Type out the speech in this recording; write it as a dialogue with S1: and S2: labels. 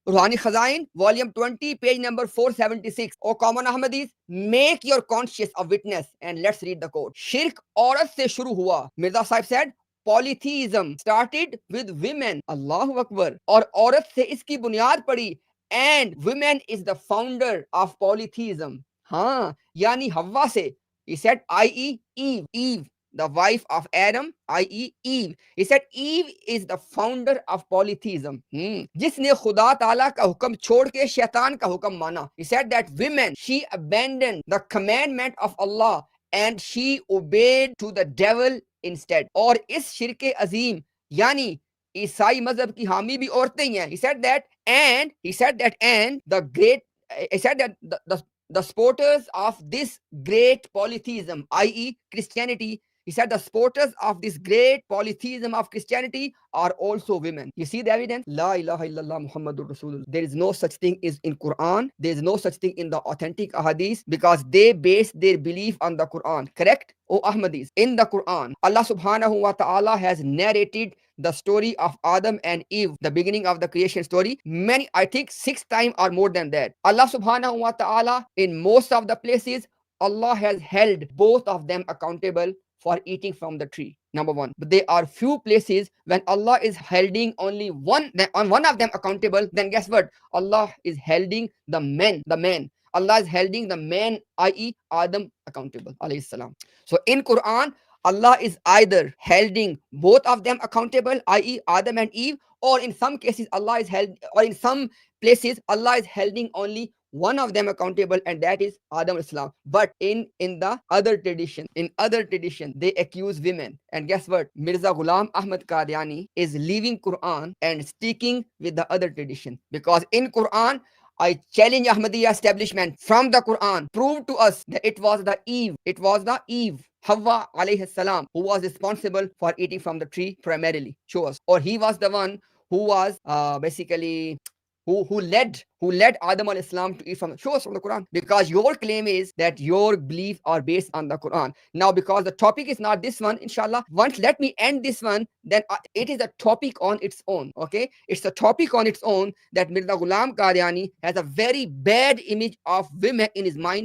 S1: Ruhani Khazain, volume 20, page number 476. O common Ahmadis, make your conscience a witness and let's read the quote. Shirk औरत से शुरू हुआ. Mirza Sahib said, polytheism started with women. Allahu Akbar. और औरत से इसकी बुनियाद पड़ी. And women is the founder of polytheism. हाँ, यानी हव्वा से. He said, i.e. Eve, the wife of Adam, i.e. Eve. He said Eve is the founder of polytheism. जिसने खुदा ताला का हुक्म छोड़ के शैतान का हुक्म माना. He said that women, she abandoned the commandment of Allah and she obeyed to the devil instead. और इस शिरके अजीम यानी ईसाई मजहब की हामी भी औरतें ही हैं. He said that and the great he said that the supporters of this great polytheism, i.e. Christianity, he said the supporters of this great polytheism of Christianity are also women. You see the evidence? La ilaha illallah Muhammadur Rasulullah. There is no such thing is in Quran. There is no such thing in the authentic ahadith because they base their belief on the Quran. Correct? O Ahmadis, in the Quran, Allah subhanahu wa ta'ala has narrated the story of Adam and Eve, the beginning of the creation story, many, I think 6 times or more than that. Allah subhanahu wa ta'ala, in most of the places, Allah has held both of them accountable for eating from the tree. Number one. But there are few places when Allah is holding only one of them accountable, then guess what? Allah is holding the man. Allah is holding the man, i.e. Adam, accountable. Alayhi salam. So in Quran, Allah is either holding both of them accountable, i.e. Adam and Eve, or in some cases Allah is held, or in some places Allah is holding only one of them accountable, and that is Adam Islam. But in the other tradition, they accuse women. And guess what? Mirza Ghulam Ahmad Qadiani is leaving Quran and sticking with the other tradition. Because in Quran, I challenge Ahmadiyya establishment from the Quran. Prove to us that it was the Eve, Hawa alayhi salam, who was responsible for eating from the tree primarily. Show us. Or he was the one who was basically who led Adam al Islam to eat from. Show us from the Quran, because your claim is that your beliefs are based on the Quran. Now, because the topic is not this one, inshallah, once let me end this one, then it is a topic on its own. Okay, it's a topic on its own that Mirza Ghulam Qadiani has a very bad image of women in his mind,